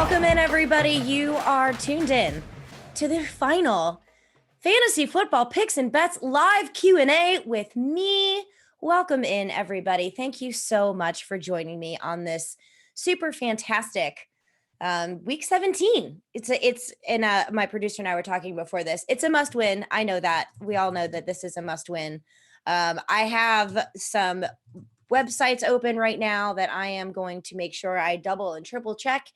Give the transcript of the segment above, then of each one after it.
Welcome in, everybody. You are tuned in to the final Fantasy Football Picks and Bets live Q&A with me. Welcome in, everybody. Thank you so much for joining me on this super fantastic week 17. My producer and I were talking before this. It's a must win. I know that. We all know that this is a must win. I have some websites open right now that I am going to make sure I double and triple check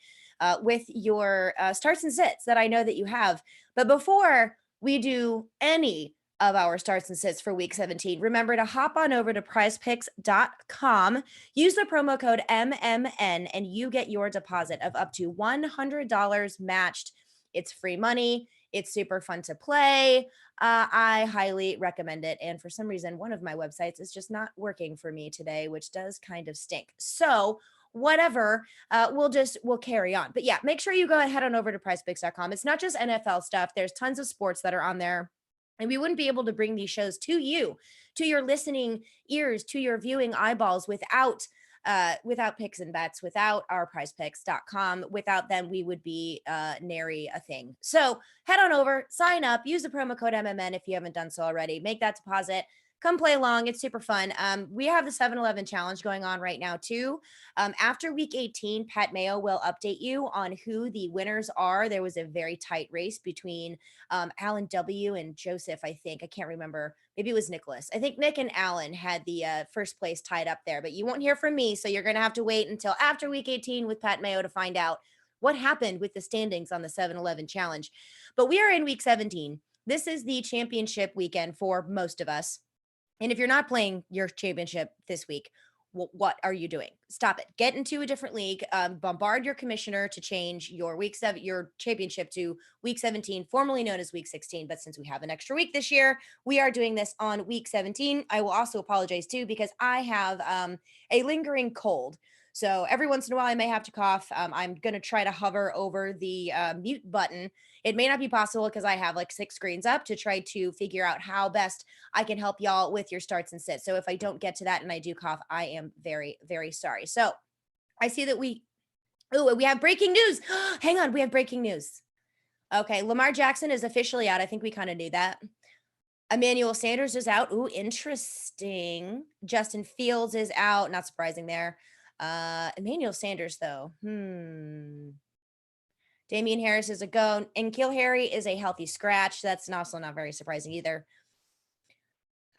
with your starts and sits that I know that you have. But before we do any of our starts and sits for week 17, remember to hop on over to prizepicks.com, use the promo code MMN, and you get your deposit of up to $100 matched. It's free money. It's super fun to play. I highly recommend it. And for some reason, one of my websites is just not working for me today, which does kind of stink. So whatever, we'll carry on. But yeah, make sure you go ahead on over to prizepicks.com. It's not just NFL stuff. There's tons of sports that are on there. And we wouldn't be able to bring these shows to you, to your listening ears, to your viewing eyeballs without picks and bets, without our prizepicks.com. Without them, we would be nary a thing. So head on over, sign up, use the promo code MMN if you haven't done so already. Make that deposit. Come play along. It's super fun. We have the 7-Eleven challenge going on right now too. After week 18, Pat Mayo will update you on who the winners are. There was a very tight race between Alan W. and Joseph, I think. I can't remember. Maybe it was Nicholas. I think Nick and Alan had the first place tied up there, but you won't hear from me. So you're going to have to wait until after week 18 with Pat Mayo to find out what happened with the standings on the 7-Eleven challenge. But we are in week 17. This is the championship weekend for most of us. And if you're not playing your championship this week, what are you doing? Stop it. Get into a different league. Bombard your commissioner to change your your championship to week 17, formerly known as week 16. But since we have an extra week this year, we are doing this on week 17. I will also apologize too, because I have a lingering cold. So every once in a while, I may have to cough. I'm going to try to hover over the mute button. It may not be possible because I have like 6 screens up to try to figure out how best I can help y'all with your starts and sits. So if I don't get to that and I do cough, I am very, very sorry. So I see that we have breaking news. Hang on, we have breaking news. Okay, Lamar Jackson is officially out. I think we kind of knew that. Emmanuel Sanders is out. Ooh, interesting. Justin Fields is out. Not surprising there. Emmanuel Sanders, though. Damian Harris is a go. And N'Keal Harry is a healthy scratch. That's also not very surprising either.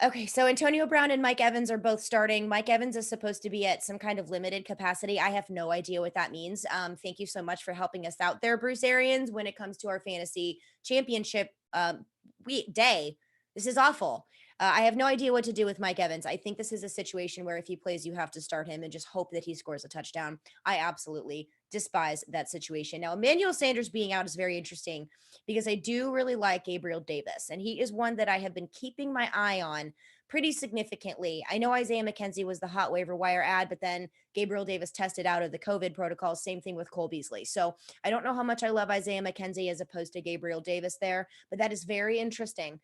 Okay, so Antonio Brown and Mike Evans are both starting. Mike Evans is supposed to be at some kind of limited capacity. I have no idea what that means. Thank you so much for helping us out there, Bruce Arians, when it comes to our fantasy championship day. This is awful. I have no idea what to do with Mike Evans. I think this is a situation where if he plays, you have to start him and just hope that he scores a touchdown. I absolutely despise that situation. Now, Emmanuel Sanders being out is very interesting because I do really like Gabriel Davis, and he is one that I have been keeping my eye on pretty significantly. I know Isaiah McKenzie was the hot waiver wire ad, but then Gabriel Davis tested out of the COVID protocol. Same thing with Cole Beasley. So I don't know how much I love Isaiah McKenzie as opposed to Gabriel Davis there, but that is very interesting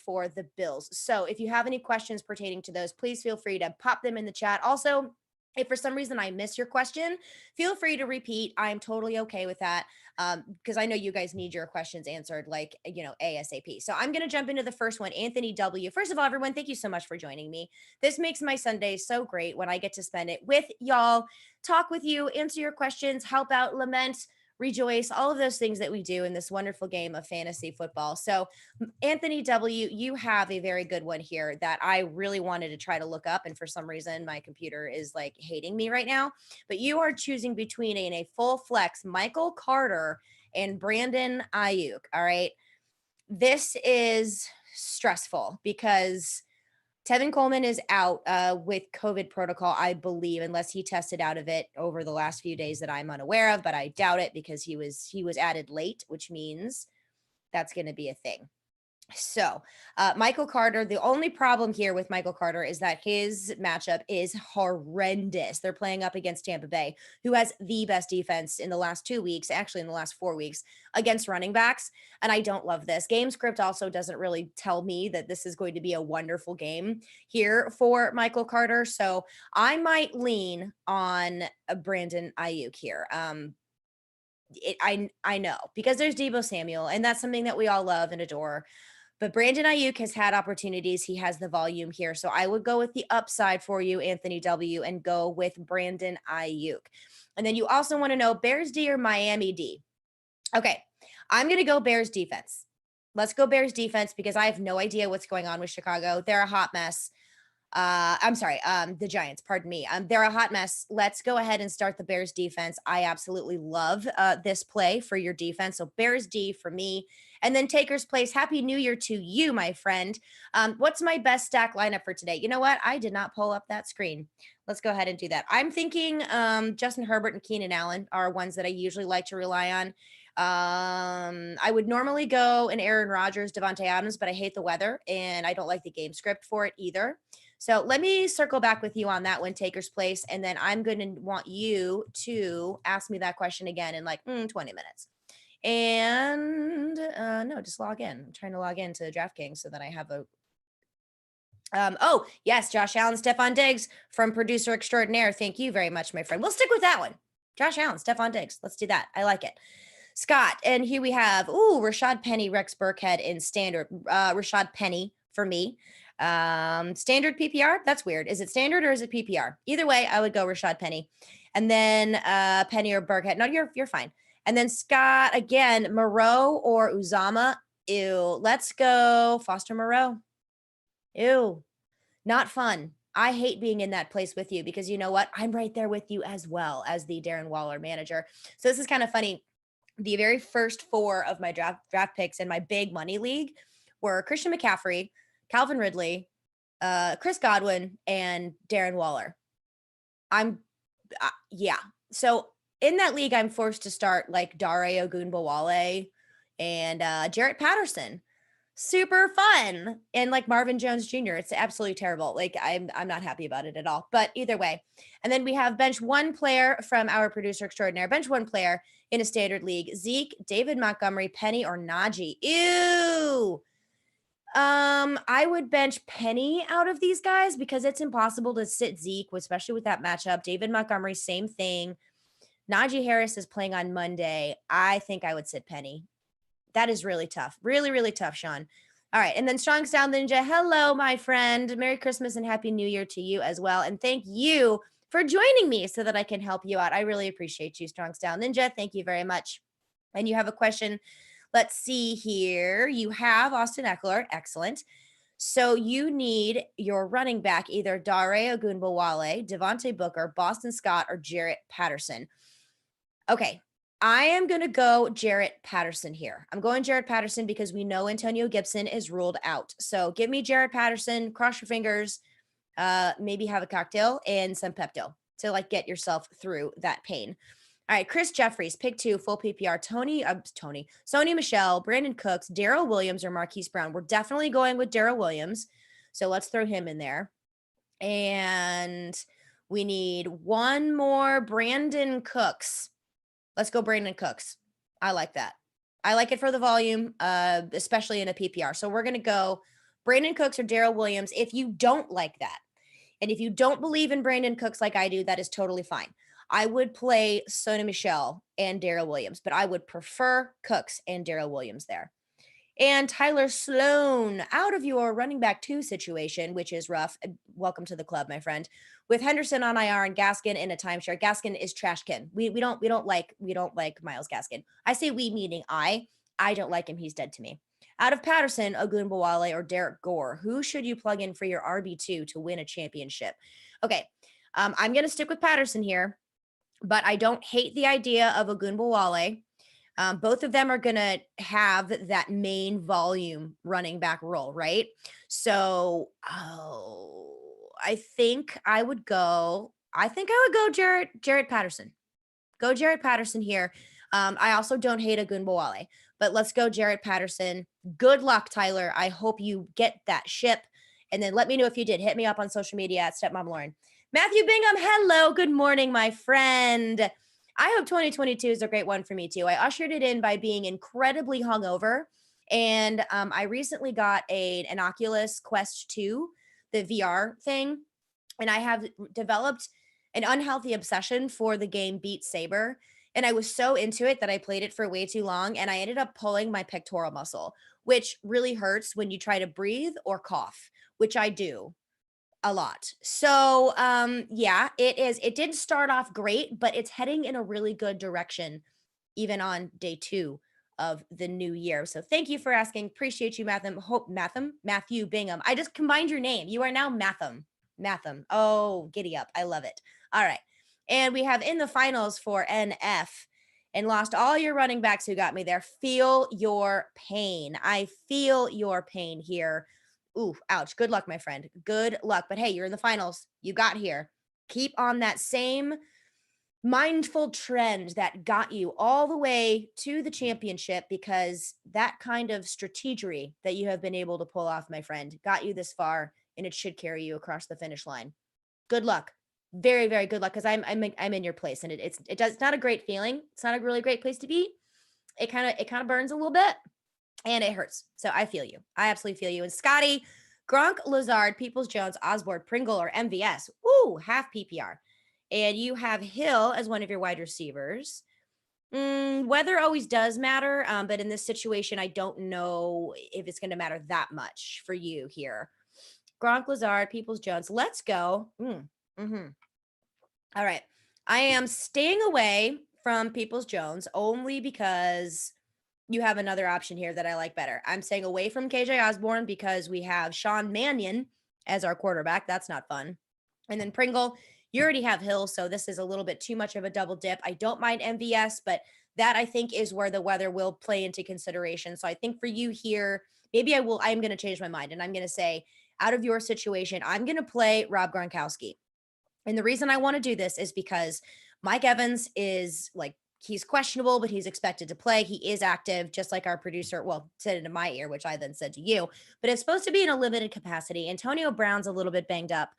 for the Bills. So if you have any questions pertaining to those, please feel free to pop them in the chat. Also, if for some reason I miss your question, feel free to repeat. I'm totally okay with that because I know you guys need your questions answered like, ASAP. So I'm going to jump into the first one. Anthony W. First of all, everyone, thank you so much for joining me. This makes my Sunday so great when I get to spend it with y'all, talk with you, answer your questions, help out, lament, rejoice, all of those things that we do in this wonderful game of fantasy football. So Anthony W., you have a very good one here that I really wanted to try to look up. And for some reason, my computer is like hating me right now, but you are choosing between a full flex Michael Carter and Brandon Ayuk. All right. This is stressful because Tevin Coleman is out with COVID protocol, I believe, unless he tested out of it over the last few days that I'm unaware of, but I doubt it because he was added late, which means that's going to be a thing. So Michael Carter, the only problem here with Michael Carter is that his matchup is horrendous. They're playing up against Tampa Bay, who has the best defense in the last 2 weeks, actually in the last 4 weeks, against running backs. And I don't love this. Game script also doesn't really tell me that this is going to be a wonderful game here for Michael Carter. So I might lean on Brandon Ayuk here. I know because there's Deebo Samuel, and that's something that we all love and adore. But Brandon Ayuk has had opportunities. He has the volume here. So I would go with the upside for you, Anthony W., and go with Brandon Ayuk. And then you also want to know Bears D or Miami D. Okay, I'm going to go Bears defense. Let's go Bears defense because I have no idea what's going on with Chicago. They're a hot mess. I'm sorry, the Giants, pardon me. They're a hot mess. Let's go ahead and start the Bears defense. I absolutely love this play for your defense. So Bears D for me. And then Taker's Place. Happy New Year to you, my friend. What's my best stack lineup for today? You know what? I did not pull up that screen. Let's go ahead and do that. I'm thinking Justin Herbert and Keenan Allen are ones that I usually like to rely on. I would normally go an Aaron Rodgers, Devontae Adams, but I hate the weather and I don't like the game script for it either. So let me circle back with you on that one, Taker's Place, and then I'm going to want you to ask me that question again in like 20 minutes. And no, just log in. I'm trying to log into DraftKings so that I have a oh, yes, Josh Allen, Stephon Diggs from Producer Extraordinaire. Thank you very much, my friend. We'll stick with that one. Josh Allen, Stephon Diggs. Let's do that. I like it. Scott, and here we have, Rashad Penny, Rex Burkhead in standard. Rashad Penny for me. Standard PPR. That's weird. Is it standard or is it PPR? Either way, I would go Rashad Penny, and then Penny or Burkhead. No, you're fine. And then Scott again, Moreau or Uzama. Ew. Let's go Foster Moreau. Ew. Not fun. I hate being in that place with you because you know what? I'm right there with you as well as the Darren Waller manager. So this is kind of funny. The very first 4 of my draft picks in my big money league were Christian McCaffrey, Calvin Ridley, Chris Godwin, and Darren Waller. Yeah. So in that league, I'm forced to start like Dare Ogunbowale and Jarrett Patterson. Super fun. And like Marvin Jones Jr. It's absolutely terrible. Like I'm not happy about it at all. But either way. And then we have bench 1 player from our producer extraordinaire. Bench 1 player in a standard league. Zeke, David Montgomery, Penny, or Najee. Ew. I would bench Penny out of these guys because it's impossible to sit Zeke, especially with that matchup. David Montgomery, same thing. Najee Harris is playing on Monday. I think I would sit Penny. That is really tough. Really, really tough, Sean. All right. And then Strong Style Ninja. Hello, my friend. Merry Christmas and Happy New Year to you as well. And thank you for joining me so that I can help you out. I really appreciate you, Strong Style Ninja. Thank you very much. And you have a question. Let's see here. You have Austin Eckler. Excellent. So you need your running back, either Dare Ogunbowale, Devontae Booker, Boston Scott, or Jarrett Patterson. Okay. I am going to go Jarrett Patterson here. I'm going Jarrett Patterson because we know Antonio Gibson is ruled out. So give me Jarrett Patterson, cross your fingers, maybe have a cocktail and some Pepto to like get yourself through that pain. All right, Chris Jeffries, pick 2, full PPR. Sony Michelle, Brandon Cooks, Darrell Williams, or Marquise Brown. We're definitely going with Darrell Williams. So let's throw him in there. And we need 1 more Brandon Cooks. Let's go Brandon Cooks. I like that. I like it for the volume, especially in a PPR. So we're going to go Brandon Cooks or Darrell Williams. If you don't like that, and if you don't believe in Brandon Cooks like I do, that is totally fine. I would play Sony Michel and Darrell Williams, but I would prefer Cooks and Darrell Williams there. And Tyler Sloan, out of your running back 2 situation, which is rough. Welcome to the club, my friend. With Henderson on IR and Gaskin in a timeshare. Gaskin is trashkin. We don't like Myles Gaskin. I say we, meaning I don't like him. He's dead to me. Out of Patterson, Ogunbowale, or Derek Gore, who should you plug in for your RB2 to win a championship? Okay, I'm going to stick with Patterson here, but I don't hate the idea of Ogunbowale. Both of them are going to have that main volume running back role, right? So, I think I would go Jarrett Patterson. Go Jarrett Patterson here. I also don't hate Ogunbowale, but let's go Jarrett Patterson. Good luck, Tyler. I hope you get that ship. And then let me know if you did. Hit me up on social media at Stepmom Lauren. Matthew Bingham, hello. Good morning, my friend. I hope 2022 is a great one for me too. I ushered it in by being incredibly hungover. And I recently got an Oculus Quest 2, the VR thing. And I have developed an unhealthy obsession for the game Beat Saber. And I was so into it that I played it for way too long, and I ended up pulling my pectoral muscle, which really hurts when you try to breathe or cough, which I do a lot. So, yeah, it didn't start off great, but it's heading in a really good direction even on day 2 of the new year. So thank you for asking. Appreciate you, Matthew Bingham. I just combined your name. You are now Matham. Oh, giddy up. I love it. All right. And we have in the finals for NF and lost all your running backs who got me there. Feel your pain. I feel your pain here. Ooh, ouch. Good luck, my friend. Good luck. But hey, you're in the finals. You got here. Keep on that same mindful trend that got you all the way to the championship, because that kind of strategery that you have been able to pull off, my friend, got you this far, and it should carry you across the finish line. Good luck. Very, very good luck, because I'm in your place, and it's not a great feeling. It's not a really great place to be. It kind of burns a little bit, and it hurts. So I feel you. I absolutely feel you. And Scotty, Gronk, Lazard, Peoples Jones, Osborne, Pringle, or MVS. Ooh, half PPR. And you have Hill as one of your wide receivers. Weather always does matter, but in this situation, I don't know if it's going to matter that much for you here. Gronk, Lazard, Peoples Jones. Let's go. All right. I am staying away from Peoples Jones only because you have another option here that I like better. I'm staying away from KJ Osborne because we have Sean Mannion as our quarterback. That's not fun. And then Pringle, you already have Hill, so this is a little bit too much of a double dip. I don't mind MVS, but that I think is where the weather will play into consideration. So I think for you here, maybe I'm going to change my mind, and I'm going to say, out of your situation, I'm going to play Rob Gronkowski. And the reason I want to do this is because Mike Evans is like, he's questionable, but he's expected to play. He is active, just like our producer, well, said it in my ear, which I then said to you, but it's supposed to be in a limited capacity. Antonio Brown's a little bit banged up.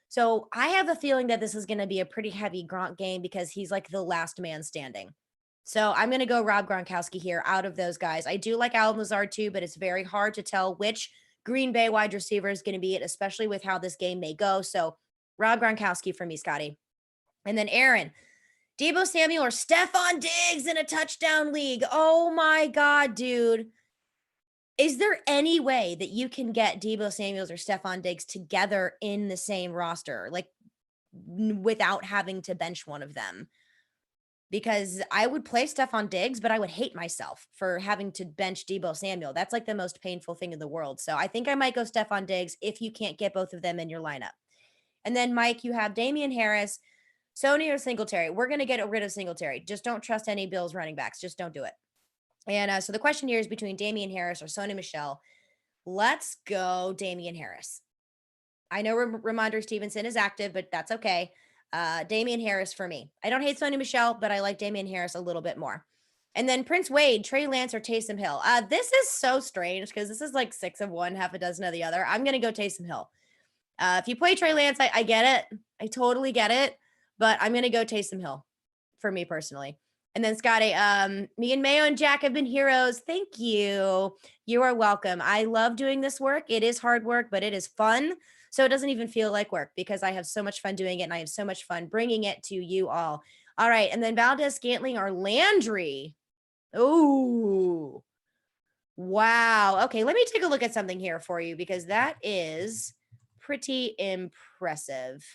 So I have a feeling that this is going to be a pretty heavy Gronk game because he's like the last man standing. So I'm going to go Rob Gronkowski here out of those guys. I do like Allen Lazard too, but it's very hard to tell which Green Bay wide receiver is going to be it, especially with how this game may go. So Rob Gronkowski for me, Scotty. And then Aaron, Deebo Samuel or Stephon Diggs in a touchdown league. Oh my God, dude. Is there any way that you can get Deebo Samuels or Stephon Diggs together in the same roster, like without having to bench one of them? Because I would play Stephon Diggs, but I would hate myself for having to bench Deebo Samuel. That's like the most painful thing in the world. So I think I might go Stephon Diggs if you can't get both of them in your lineup. And then, Mike, you have Damian Harris, Sony, or Singletary. We're going to get rid of Singletary. Just don't trust any Bills running backs. Just don't do it. And so the question here is between Damian Harris or Sony Michel. Let's go Damian Harris. I know Ramondre Stevenson is active, but that's okay. Damian Harris for me. I don't hate Sony Michel, but I like Damian Harris a little bit more. And then Prince Wade, Trey Lance, or Taysom Hill. This is so strange because this is like 6 of one, half a dozen of the other. I'm going to go Taysom Hill. If you play Trey Lance, I get it. I totally get it. But I'm going to go Taysom Hill for me personally. And then Scotty, me and Mayo and Jack have been heroes. Thank you. You are welcome. I love doing this work. It is hard work, but it is fun. So it doesn't even feel like work because I have so much fun doing it and I have so much fun bringing it to you all. All right. And then Valdez, Scantling, or Landry. Oh, wow. Okay. Let me take a look at something here for you because that is pretty impressive.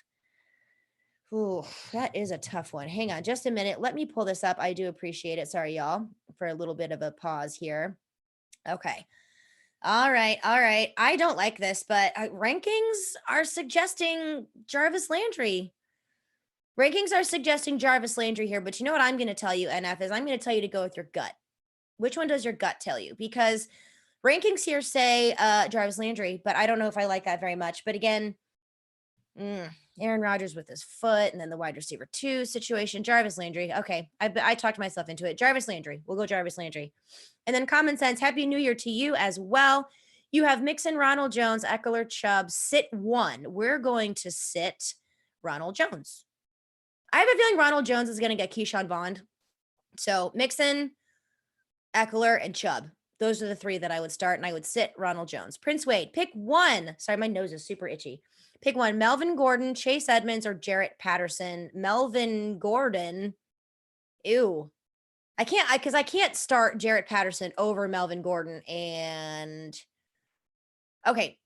Ooh, that is a tough one. Hang on just a minute. Let me pull this up. I do appreciate it. Sorry, y'all, for a little bit of a pause here. Okay. All right. I don't like this, but rankings are suggesting Jarvis Landry. Rankings are suggesting Jarvis Landry here, but you know what I'm going to tell you, NF, is I'm going to tell you to go with your gut. Which one does your gut tell you? Because rankings here say Jarvis Landry, but I don't know if I like that very much. But again, Aaron Rodgers with his foot, and then the wide receiver 2 situation. Jarvis Landry. Okay, I talked myself into it. Jarvis Landry. We'll go Jarvis Landry. And then Common Sense. Happy New Year to you as well. You have Mixon, Ronald Jones, Eckler, Chubb. Sit 1. We're going to sit Ronald Jones. I have a feeling Ronald Jones is going to get Keyshawn Bond. So Mixon, Eckler, and Chubb. Those are the 3 that I would start, and I would sit Ronald Jones. Prince Wade. Pick 1. Sorry, my nose is super itchy. Pick 1, Melvin Gordon, Chase Edmonds, or Jarrett Patterson. Melvin Gordon. Ew. Because I can't start Jarrett Patterson over Melvin Gordon and okay.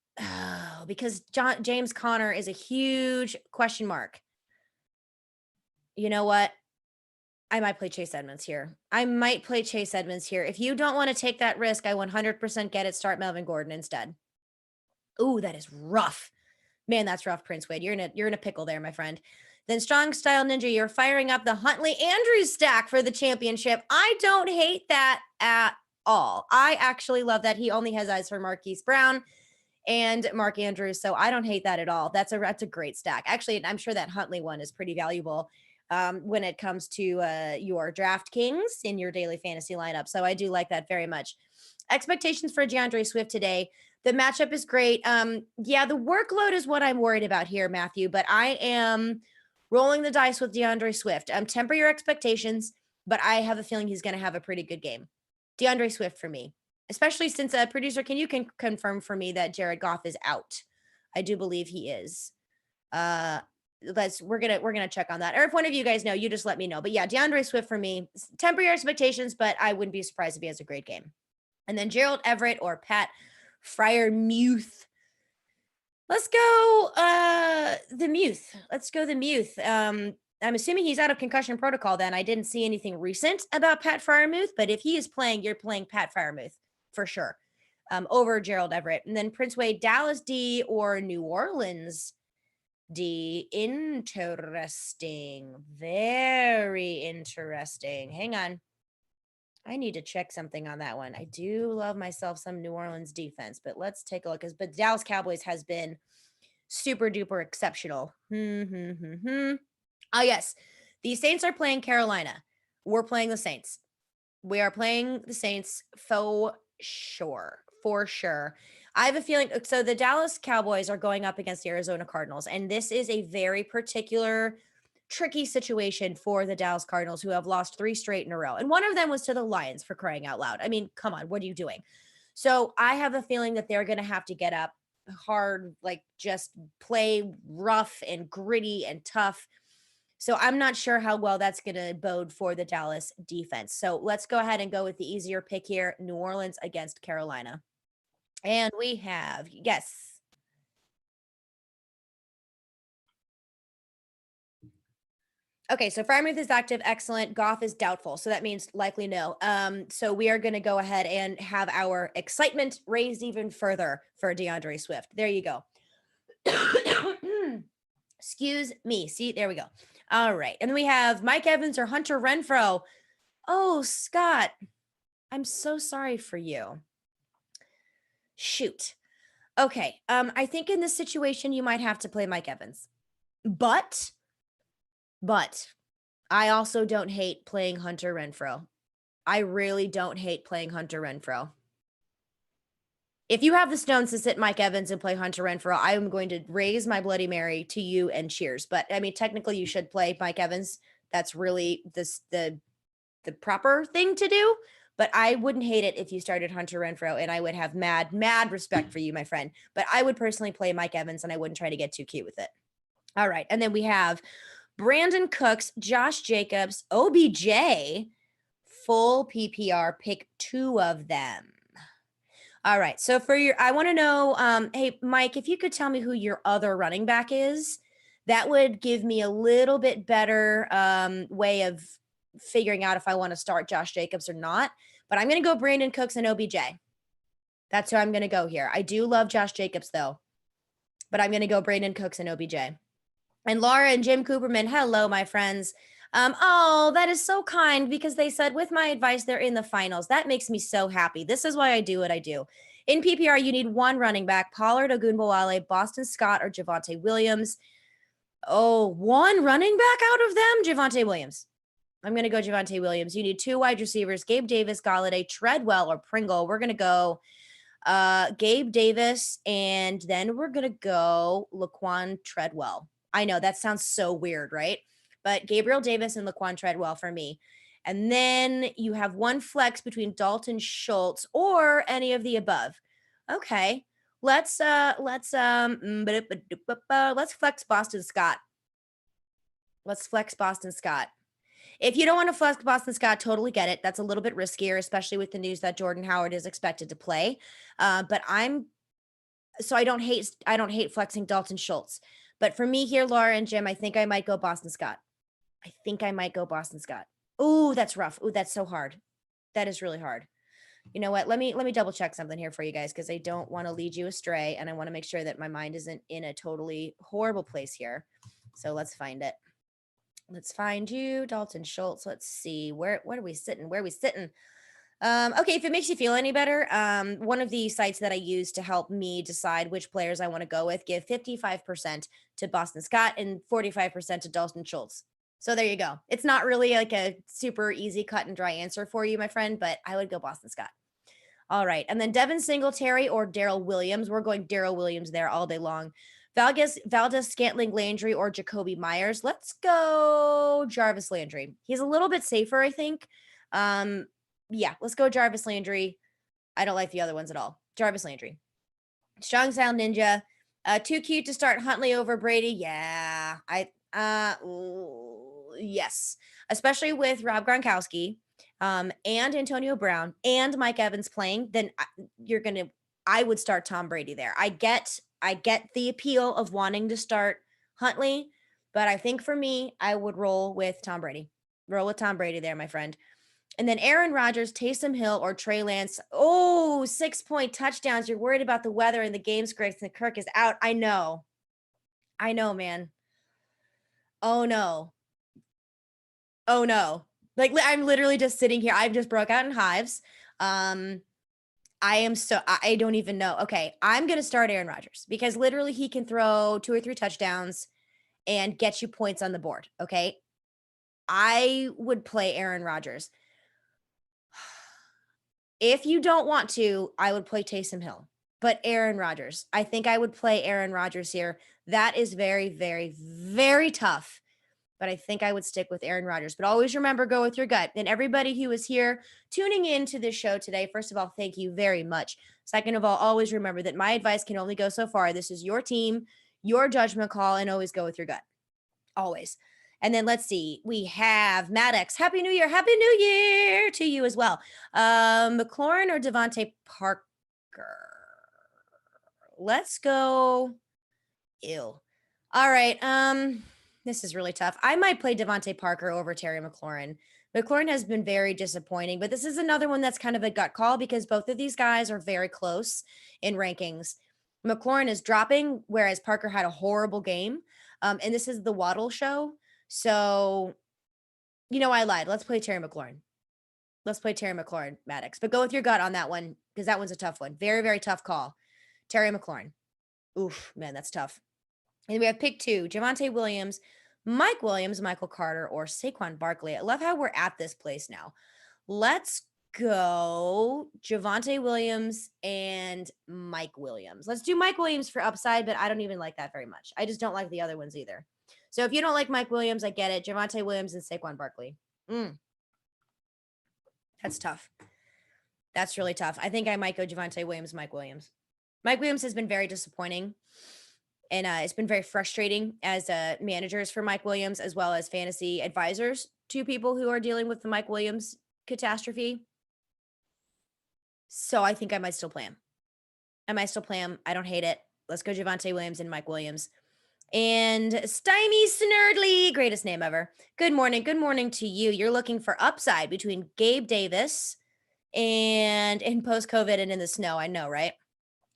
Because James Conner is a huge question mark. You know what? I might play Chase Edmonds here. If you don't want to take that risk, I 100% get it. Start Melvin Gordon instead. Ooh, that is rough. Man, that's rough, Prince Wade. You're in a pickle there, my friend. Then Strong Style Ninja, you're firing up the Huntley Andrews stack for the championship. I don't hate that at all. I actually love that. He only has eyes for Marquise Brown and Mark Andrews, so I don't hate that at all. That's a great stack. Actually, I'm sure that Huntley one is pretty valuable when it comes to your DraftKings in your daily fantasy lineup. So I do like that very much. Expectations for DeAndre Swift today. The matchup is great. Yeah, the workload is what I'm worried about here, Matthew, but I am rolling the dice with DeAndre Swift. Temper your expectations, but I have a feeling he's going to have a pretty good game. DeAndre Swift for me, especially since producer, can you confirm for me that Jared Goff is out? I do believe he is. We're gonna check on that. Or if one of you guys know, you just let me know. But yeah, DeAndre Swift for me. Temper your expectamuth, but I wouldn't be surprised if he has a great game. And then Gerald Everett or Pat Freiermuth. Let's go the Muth. Let's go the Muth. I'm assuming he's out of concussion protocol then. I didn't see anything recent about Pat Freiermuth, but if he is playing, you're playing Pat Freiermuth for sure. Over Gerald Everett. And then Prince Wade, Dallas D or New Orleans D. Interesting. Very interesting. Hang on. I need to check something on that one. I do love myself some New Orleans defense, but let's take a look. But Dallas Cowboys has been super duper exceptional. Ah, yes. The Saints are playing Carolina. We're playing the Saints. We are playing the Saints for sure. For sure. I have a feeling. So the Dallas Cowboys are going up against the Arizona Cardinals, and this is a very particular tricky situation for the Dallas Cardinals, who have lost 3 straight in a row. And one of them was to the Lions, for crying out loud. I mean, come on, what are you doing? So I have a feeling that they're going to have to get up hard, like just play rough and gritty and tough. So I'm not sure how well that's going to bode for the Dallas defense. So let's go ahead and go with the easier pick here. New Orleans against Carolina. And we have, yes. Okay, so Freiermuth is active, excellent. Goff is doubtful, so that means likely no. So we are going to go ahead and have our excitement raised even further for DeAndre Swift. There you go. Excuse me. See, there we go. All right, and then we have Mike Evans or Hunter Renfrow. Oh, Scott, I'm so sorry for you. Shoot. Okay, I think in this situation you might have to play Mike Evans, but I also don't hate playing Hunter Renfrow. I really don't hate playing Hunter Renfrow. If you have the stones to sit Mike Evans and play Hunter Renfrow, I am going to raise my Bloody Mary to you and cheers. But I mean, technically, you should play Mike Evans. That's really the proper thing to do. But I wouldn't hate it if you started Hunter Renfrow, and I would have mad respect for you, my friend. But I would personally play Mike Evans, and I wouldn't try to get too cute with it. All right, and then we have Brandon Cooks, Josh Jacobs, OBJ, full PPR, pick 2 of them. All right. So I want to know, hey, Mike, if you could tell me who your other running back is, that would give me a little bit better way of figuring out if I want to start Josh Jacobs or not. But I'm going to go Brandon Cooks and OBJ. That's who I'm going to go here. I do love Josh Jacobs, though. But I'm going to go Brandon Cooks and OBJ. And Laura and Jim Cooperman, hello, my friends. Oh, that is so kind, because they said with my advice, they're in the finals. That makes me so happy. This is why I do what I do. In PPR, you need 1 running back, Pollard, Ogunbowale, Boston Scott, or Javonte Williams. Oh, 1 running back out of them? Javonte Williams. I'm going to go Javonte Williams. You need 2 wide receivers, Gabe Davis, Galladay, Treadwell, or Pringle. We're going to go Gabe Davis, and then we're going to go Laquan Treadwell. I know that sounds so weird, right? But Gabriel Davis and Laquan Treadwell for me. And then you have 1 flex between Dalton Schultz or any of the above. Okay. Let's flex Boston Scott. Let's flex Boston Scott. If you don't want to flex Boston Scott, totally get it. That's a little bit riskier, especially with the news that Jordan Howard is expected to play. But I don't hate flexing Dalton Schultz. But for me here, Laura and Jim, I think I might go Boston Scott. Oh, that's rough. Oh, that's so hard. That is really hard. You know what? Let me double check something here for you guys, because I don't want to lead you astray, and I want to make sure that my mind isn't in a totally horrible place here. So let's find it. Let's find you, Dalton Schultz. Let's see. What are we sitting? Where are we sitting? Okay, if it makes you feel any better, one of the sites that I use to help me decide which players I want to go with give 55% to Boston Scott and 45% to Dalton Schultz. So there you go. It's not really like a super easy cut and dry answer for you, my friend, but I would go Boston Scott. All right. And then Devin Singletary or Darrell Williams. We're going Darrell Williams there all day long. Valdez Scantling Landry or Jacoby Myers. Let's go Jarvis Landry. He's a little bit safer, I think. Yeah, let's go Jarvis Landry. I don't like the other ones at all. Jarvis Landry. Strong Sound Ninja. Too cute to start Huntley over Brady. Yeah. Yes. Especially with Rob Gronkowski and Antonio Brown and Mike Evans playing, then I would start Tom Brady there. I get the appeal of wanting to start Huntley, but I think for me, I would roll with Tom Brady. Roll with Tom Brady there, my friend. And then Aaron Rodgers, Taysom Hill, or Trey Lance. Oh, 6-point touchdowns. You're worried about the weather and the game scripts, and Kirk is out. I know, man. Oh no. Like, I'm literally just sitting here. I've just broke out in hives. I don't even know. Okay, I'm going to start Aaron Rodgers because literally he can throw 2 or 3 touchdowns and get you points on the board. Okay. I would play Aaron Rodgers. If you don't want to, I would play Taysom Hill, but Aaron Rodgers. I think I would play Aaron Rodgers here. That is very, very, very tough, but I think I would stick with Aaron Rodgers. But always remember, go with your gut. And everybody who is here tuning into this show today, first of all, thank you very much. Second of all, always remember that my advice can only go so far. This is your team, your judgment call, and always go with your gut. Always. And then let's see. We have Maddox. Happy New Year. Happy New Year to you as well. McLaurin or Devontae Parker? Let's go. Ew. All right. This is really tough. I might play Devontae Parker over Terry McLaurin. McLaurin has been very disappointing, but this is another one that's kind of a gut call because both of these guys are very close in rankings. McLaurin is dropping, whereas Parker had a horrible game. And this is the Waddle show. So, I lied. Let's play Terry McLaurin. Maddox. But go with your gut on that one because that one's a tough one. Very, very tough call. Terry McLaurin. Oof, man, that's tough. And we have pick 2, Javonte Williams, Mike Williams, Michael Carter, or Saquon Barkley. I love how we're at this place now. Let's go Javonte Williams and Mike Williams. Let's do Mike Williams for upside, but I don't even like that very much. I just don't like the other ones either. So if you don't like Mike Williams, I get it. Javonte Williams and Saquon Barkley. That's tough. That's really tough. I think I might go Javonte Williams, Mike Williams. Mike Williams has been very disappointing. And it's been very frustrating as managers for Mike Williams, as well as fantasy advisors to people who are dealing with the Mike Williams catastrophe. So I think I might still play him. I don't hate it. Let's go Javonte Williams and Mike Williams. And Stymie Snurdly, greatest name ever. Good morning. Good morning to you. You're looking for upside between Gabe Davis and in post-COVID and in the snow. I know, right?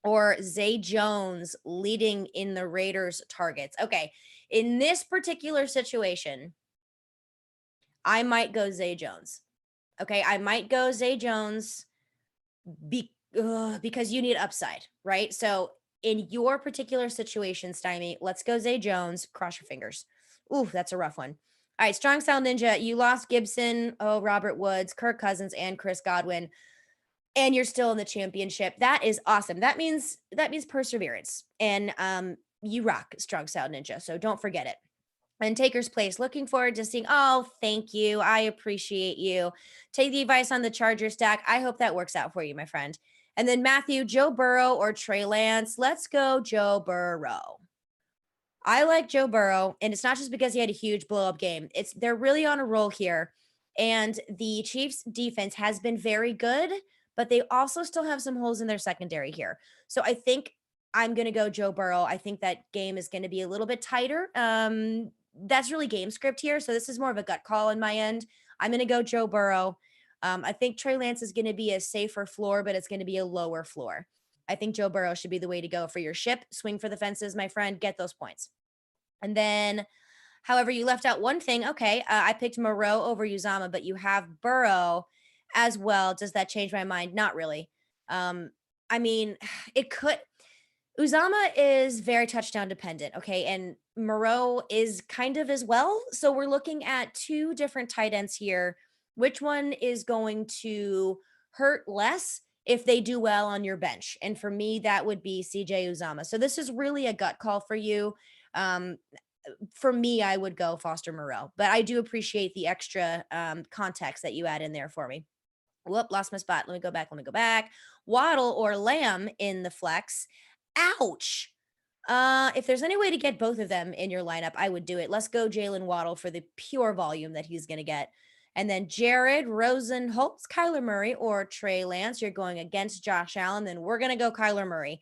Or Zay Jones leading in the Raiders targets. Okay. In this particular situation, I might go Zay Jones. Okay. I might go Zay Jones because you need upside, right? So in your particular situation, Stymie, let's go Zay Jones. Cross your fingers. Ooh, that's a rough one. All right. Strong Sound Ninja. You lost Gibson, Robert Woods, Kirk Cousins, and Chris Godwin. And you're still in the championship. That is awesome. That means perseverance. And you rock, Strong Sound Ninja. So don't forget it. And Taker's Place, looking forward to seeing. Oh, thank you. I appreciate you. Take the advice on the Charger stack. I hope that works out for you, my friend. And then Matthew, Joe Burrow or Trey Lance. Let's go Joe Burrow. I like Joe Burrow, and it's not just because he had a huge blow up game. They're really on a roll here. And the Chiefs defense has been very good, but they also still have some holes in their secondary here. So I think I'm going to go Joe Burrow. I think that game is going to be a little bit tighter. That's really game script here. So this is more of a gut call on my end. I'm going to go Joe Burrow. I think Trey Lance is going to be a safer floor, but it's going to be a lower floor. I think Joe Burrow should be the way to go for your ship. Swing for the fences, my friend. Get those points. And then, however, you left out one thing. Okay, I picked Moreau over Uzama, but you have Burrow as well. Does that change my mind? Not really. I mean, it could. Uzama is very touchdown dependent, okay, and Moreau is kind of as well. So we're looking at two different tight ends here. Which one is going to hurt less if they do well on your bench? And for me, that would be CJ Uzama. So this is really a gut call for you. Um, for me, I would go Foster Moreau, but I do appreciate the extra context that you add in there for me. Whoop, lost my spot. Let me go back. Let me go back. Waddle or Lamb in the flex. Ouch. If there's any way to get both of them in your lineup, I would do it. Let's go Jalen Waddle for the pure volume that he's going to get. And then Jared Rosenholtz, Kyler Murray, or Trey Lance. You're going against Josh Allen. Then we're going to go Kyler Murray.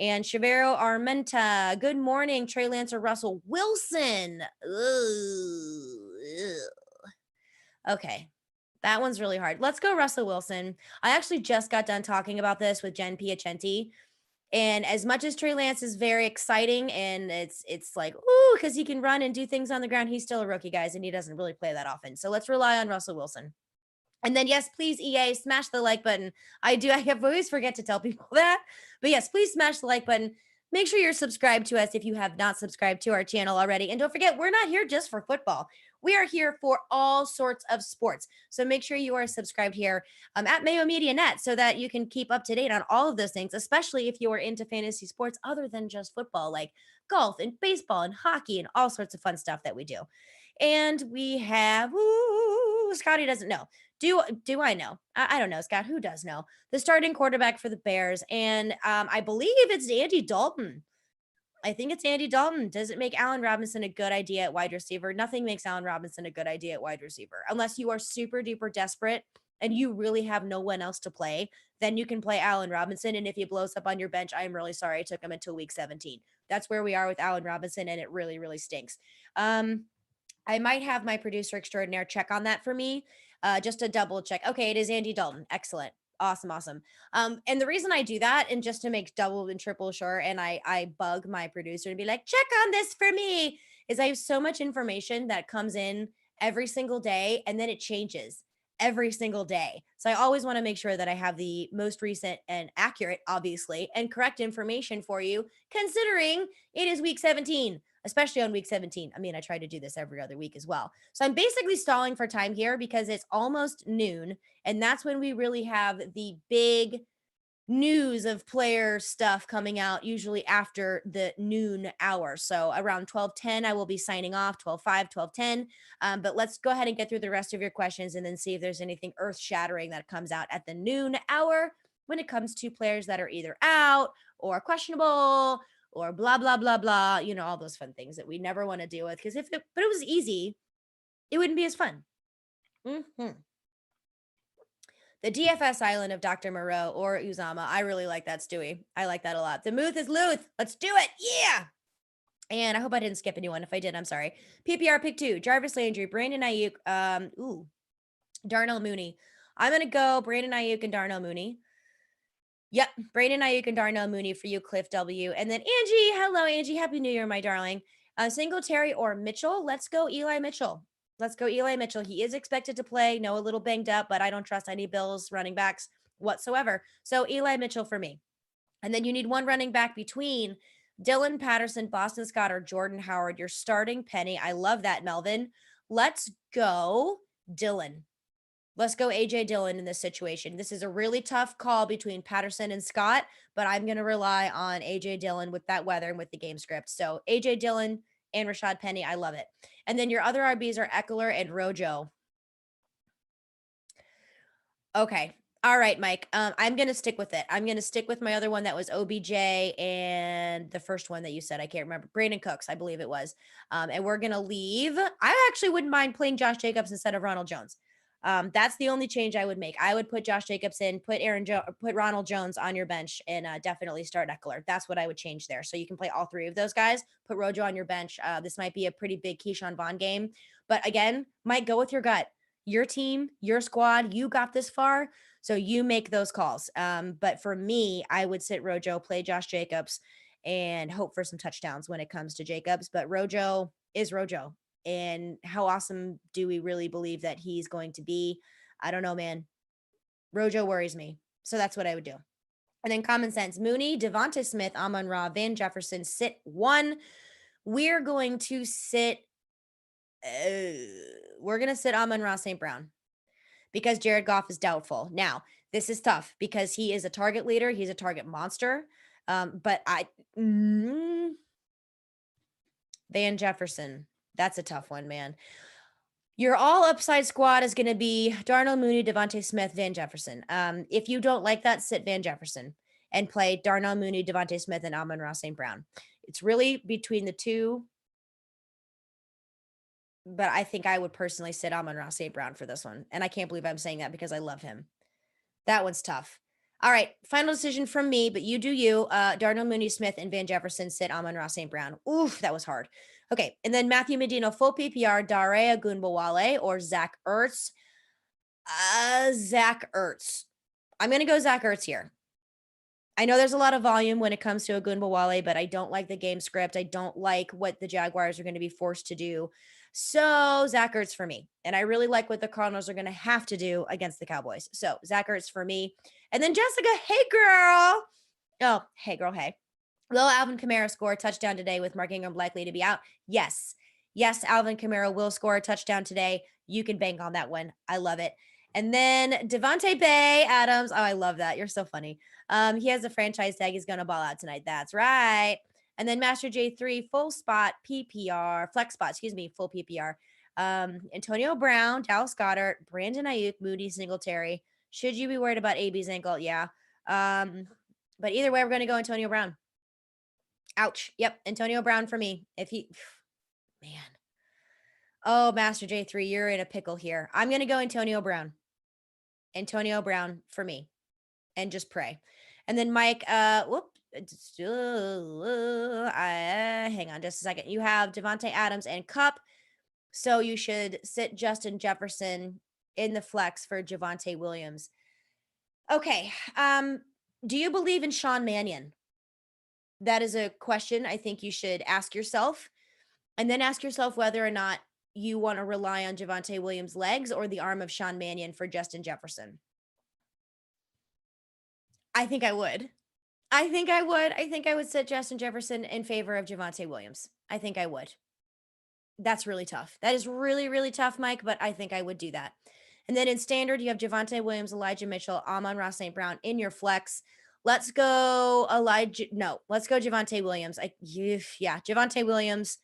And Shavero Armenta, good morning, Trey Lance or Russell Wilson. Okay. That one's really hard. Let's go Russell Wilson. I actually just got done talking about this with Jen Piacenti. And as much as Trey Lance is very exciting and it's like, ooh, because he can run and do things on the ground, he's still a rookie, guys, and he doesn't really play that often. So let's rely on Russell Wilson. And then, yes, please, EA, smash the like button. I always forget to tell people that. But yes, please smash the like button. Make sure you're subscribed to us if you have not subscribed to our channel already. And don't forget, we're not here just for football. We are here for all sorts of sports. So make sure you are subscribed here at Mayo Media Net so that you can keep up to date on all of those things, especially if you are into fantasy sports other than just football, like golf and baseball and hockey and all sorts of fun stuff that we do. And we have, Scotty doesn't know. Do I know? I don't know, Scott. Who does know? The starting quarterback for the Bears. And I believe it's Andy Dalton. I think it's Andy Dalton. Does it make Allen Robinson a good idea at wide receiver? Nothing makes Allen Robinson a good idea at wide receiver. Unless you are super duper desperate and you really have no one else to play, then you can play Allen Robinson. And if he blows up on your bench, I'm really sorry I took him until week 17. That's where we are with Allen Robinson, and it really, really stinks. I might have my producer extraordinaire check on that for me, just to double check. Okay, it is Andy Dalton. Excellent. Awesome. And the reason I do that, and just to make double and triple sure, and I bug my producer and be like, check on this for me, is I have so much information that comes in every single day, and then it changes every single day. So I always want to make sure that I have the most recent and accurate, obviously, and correct information for you, considering it is week 17. Especially on week 17. I mean, I try to do this every other week as well. So I'm basically stalling for time here because it's almost noon. And that's when we really have the big news of player stuff coming out, usually after the noon hour. So around 12:10, I will be signing off, 12:05, 12:10. But let's go ahead and get through the rest of your questions and then see if there's anything earth-shattering that comes out at the noon hour when it comes to players that are either out or questionable or blah, blah, blah, blah, all those fun things that we never want to deal with. Because but it was easy, it wouldn't be as fun. The DFS island of Dr. Moreau or Uzama. I really like that, Stewie. I like that a lot. The Muth is Luth. Let's do it. Yeah. And I hope I didn't skip anyone. If I did, I'm sorry. PPR pick 2, Jarvis Landry, Brandon Ayuk, Darnell Mooney. I'm going to go Brandon Ayuk and Darnell Mooney. Yep, Brandon Ayuk and Darnell Mooney for you, Cliff W. And then Angie, hello, Angie. Happy New Year, my darling. Singletary or Mitchell? Let's go Eli Mitchell. He is expected to play. No, a little banged up, but I don't trust any Bills running backs whatsoever. So Eli Mitchell for me. And then you need one running back between Dylan Patterson, Boston Scott, or Jordan Howard. You're starting Penny. I love that, Melvin. Let's go Dylan. Let's go A.J. Dillon in this situation. This is a really tough call between Patterson and Scott, but I'm going to rely on A.J. Dillon with that weather and with the game script. So A.J. Dillon and Rashad Penny, I love it. And then your other RBs are Eckler and Rojo. Okay. All right, Mike. I'm gonna stick with it. I'm gonna stick with my other one that was OBJ and the first one that you said. I can't remember. Brandon Cooks, I believe it was. And we're gonna leave. I actually wouldn't mind playing Josh Jacobs instead of Ronald Jones. That's the only change I would make. I would put Josh Jacobs in, put Ronald Jones on your bench, and definitely start Eckler. That's what I would change there. So you can play all three of those guys. Put Rojo on your bench. This might be a pretty big Keyshawn Vaughn game, but again, Mike, go with your gut. Your team, your squad. You got this far. So you make those calls. But for me, I would sit Rojo, play Josh Jacobs, and hope for some touchdowns when it comes to Jacobs. But Rojo is Rojo. And how awesome do we really believe that he's going to be? I don't know, man. Rojo worries me. So that's what I would do. And then common sense, Mooney, Devonta Smith, Amon-Ra, Van Jefferson, sit one. We're going to sit Amon-Ra St. Brown because Jared Goff is doubtful. Now, this is tough because he is a target leader. He's a target monster. But Van Jefferson, that's a tough one, man. Your all upside squad is going to be Darnell Mooney, Devonta Smith, Van Jefferson. If you don't like that, sit Van Jefferson and play Darnell Mooney, Devonta Smith, and Amon-Ra St. Brown. It's really between the two, but I think I would personally sit Amon-Ra St. Brown for this one. And I can't believe I'm saying that because I love him. That one's tough. All right, final decision from me, but you do you. Darnell Mooney Smith and Van Jefferson sit Amon-Ra St. Brown. Oof, that was hard. Okay, and then Matthew Medina, full PPR, Dare Ogunbowale or Zach Ertz. Zach Ertz. I'm going to go Zach Ertz here. I know there's a lot of volume when it comes to Ogunbowale, but I don't like the game script. I don't like what the Jaguars are going to be forced to do. So Zach Ertz for me. And I really like what the Cardinals are going to have to do against the Cowboys. So Zach Ertz for me. And then Jessica, hey girl. Oh, hey girl, hey. Will Alvin Kamara score a touchdown today with Mark Ingram likely to be out? Yes. Yes, Alvin Kamara will score a touchdown today. You can bank on that one. I love it. And then Devontae Bay Adams. Oh, I love that. You're so funny. He has a franchise tag. He's going to ball out tonight. That's right. And then Master J3, full spot PPR, flex spot, full PPR. Antonio Brown, Dallas Goedert, Brandon Ayuk, Moody Singletary. Should you be worried about AB's ankle? Yeah. But either way, we're going to go Antonio Brown. Ouch. Yep. Antonio Brown for me. Man. Oh, Master J3, you're in a pickle here. I'm going to go Antonio Brown. Antonio Brown for me. And just pray. And then Mike, hang on just a second. You have Devontae Adams and Cup. So you should sit Justin Jefferson in the flex for Javonte Williams. Okay. Do you believe in Sean Mannion? That is a question I think you should ask yourself. And then ask yourself whether or not you want to rely on Javonte Williams' legs or the arm of Sean Mannion for Justin Jefferson. I think I would. I think I would sit Justin Jefferson in favor of Javonte Williams. I think I would. That's really tough. That is really, really tough, Mike, but I think I would do that. And then in standard, you have Javonte Williams, Elijah Mitchell, Amon-Ra St. Brown in your flex. Let's go let's go Javonte Williams. Javonte Williams.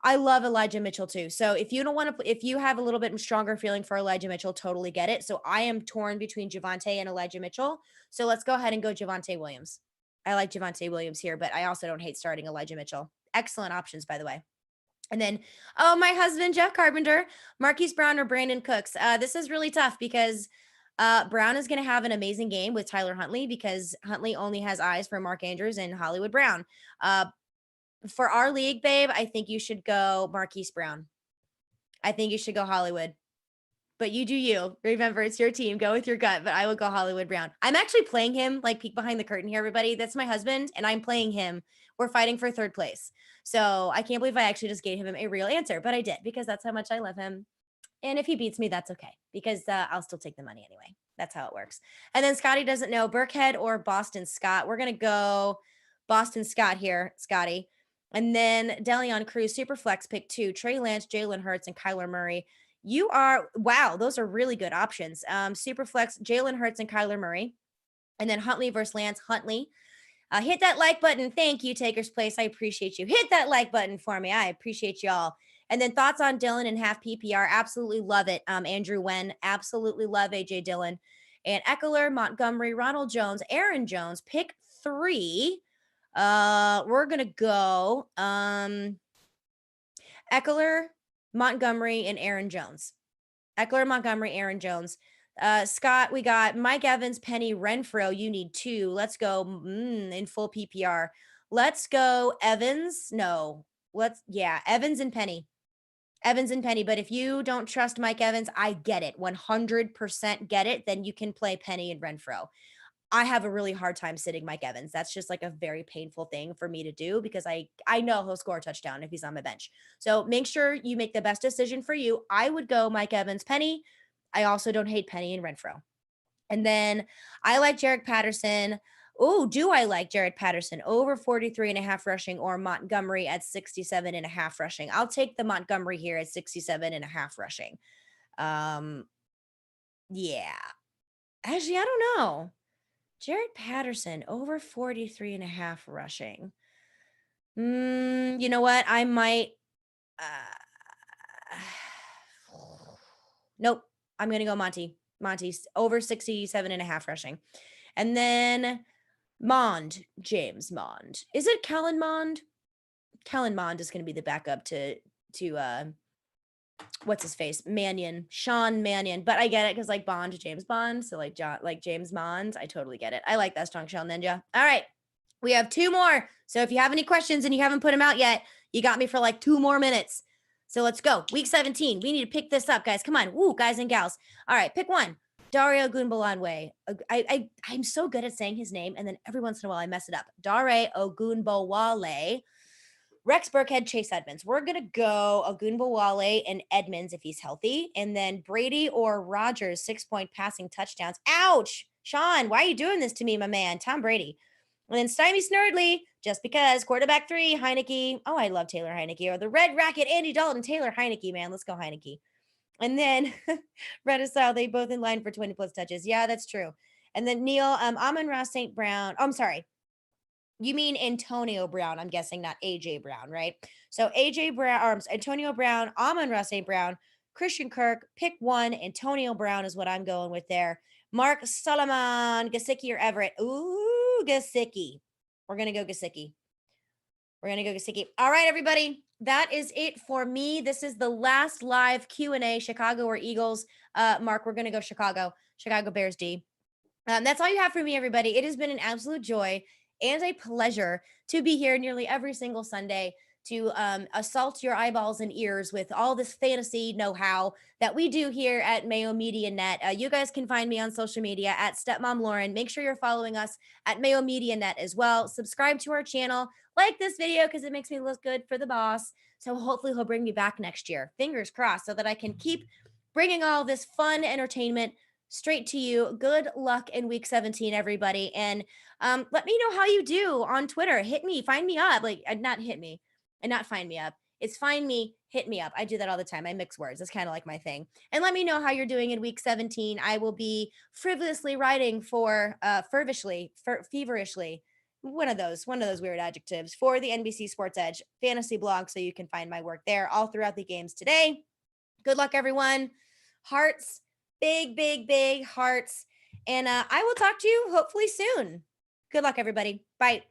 I love Elijah Mitchell too. So if you don't want to, if you have a little bit stronger feeling for Elijah Mitchell, totally get it. So I am torn between Javonte and Elijah Mitchell. So let's go ahead and go Javonte Williams. I like Javonte Williams here, but I also don't hate starting Elijah Mitchell. Excellent options, by the way. And then, my husband, Jeff Carpenter, Marquise Brown or Brandon Cooks. This is really tough because Brown is going to have an amazing game with Tyler Huntley because Huntley only has eyes for Mark Andrews and Hollywood Brown. For our league, babe, I think you should go Marquise Brown. I think you should go Hollywood. But you do you. Remember, it's your team. Go with your gut, but I would go Hollywood Brown. I'm actually playing him, like peek behind the curtain here, everybody. That's my husband, and I'm playing him. We're fighting for third place. So I can't believe I actually just gave him a real answer, but I did because that's how much I love him. And if he beats me, that's okay because I'll still take the money anyway. That's how it works. And then Scotty doesn't know Burkhead or Boston Scott. We're going to go Boston Scott here, Scotty. And then Deleon Cruz, super flex pick 2, Trey Lance, Jalen Hurts, and Kyler Murray. Those are really good options. Super flex, Jalen Hurts and Kyler Murray. And then Huntley versus Lance. Huntley. Hit that like button. Thank you, Taker's Place. I appreciate you. Hit that like button for me. I appreciate y'all. And then thoughts on Dillon and half PPR. Absolutely love it. Andrew Wen. Absolutely love AJ Dillon. and Eckler, Montgomery, Ronald Jones, Aaron Jones. Pick 3. We're going to go Eckler, Montgomery, and Aaron Jones. Eckler, Montgomery, Aaron Jones. Scott, we got Mike Evans, Penny, Renfro. You need 2. Let's go in full PPR. Let's go Evans. No, Evans and Penny. Evans and Penny. But if you don't trust Mike Evans, I get it. 100% get it. Then you can play Penny and Renfro. I have a really hard time sitting Mike Evans. That's just like a very painful thing for me to do because I know he'll score a touchdown if he's on my bench. So make sure you make the best decision for you. I would go Mike Evans, Penny. I also don't hate Penny and Renfro. And then I like Jared Patterson. Oh, do I like Jared Patterson over 43.5 rushing or Montgomery at 67.5 rushing? I'll take the Montgomery here at 67.5 rushing. Yeah. Actually, I don't know. Jared Patterson over 43.5 rushing. You know what? I might. Nope. I'm going to go Monty. Monty's over 67.5 rushing. And then James Mond. Is it Kellen Mond? Kellen Mond is going to be the backup to what's his face? Sean Mannion. But I get it because like Bond to James Bond. So like James Mond. I totally get it. I like that Strong Shell Ninja. All right. We have 2 more. So if you have any questions and you haven't put them out yet, you got me for like 2 more minutes. So let's go. Week 17. We need to pick this up, guys. Come on. Woo, guys and gals. All right. Pick 1. Dare Ogunbowale. I'm so good at saying his name. And then every once in a while I mess it up. Dare Ogunbowale. Rex Burkhead, Chase Edmonds. We're going to go Ogunbowale and Edmonds if he's healthy. And then Brady or Rodgers, 6-point passing touchdowns. Ouch. Sean, why are you doing this to me, my man? Tom Brady. And then Stymie Snurdly, just because. Quarterback 3, Heineke. Oh, I love Taylor Heineke. Or the Red Racket, Andy Dalton, Taylor Heineke, man. Let's go Heineke. And then Red Style, they both in line for 20-plus touches. Yeah, that's true. And then Neil, Amon-Ra St. Brown. Oh, I'm sorry. You mean Antonio Brown, I'm guessing, not AJ Brown, right? So AJ Brown, or Antonio Brown, Amon-Ra St. Brown, Christian Kirk, pick 1. Antonio Brown is what I'm going with there. Mark Solomon, Gesicki or Everett. Ooh, Gesicki. We're going to go Gesicki. All right, everybody. That is it for me. This is the last live Q&A, Chicago or Eagles. Mark, we're going to go Chicago Bears D. That's all you have for me, everybody. It has been an absolute joy and a pleasure to be here nearly every single Sunday to assault your eyeballs and ears with all this fantasy know-how that we do here at Mayo Media Net. You guys can find me on social media at Stepmom Lauren. Make sure you're following us at Mayo Media Net as well. Subscribe to our channel. Like this video because it makes me look good for the boss. So hopefully he'll bring me back next year. Fingers crossed so that I can keep bringing all this fun entertainment straight to you. Good luck in week 17, everybody. And let me know how you do on Twitter. Hit me, find me up. Like, not hit me and not find me up. It's find me, hit me up. I do that all the time. I mix words. That's kind of like my thing. And let me know how you're doing in week 17. I will be frivolously writing for feverishly. One of those weird adjectives for the NBC Sports Edge fantasy blog. So you can find my work there all throughout the games today. Good luck, everyone. Hearts, big, big, big hearts. And I will talk to you hopefully soon. Good luck, everybody. Bye.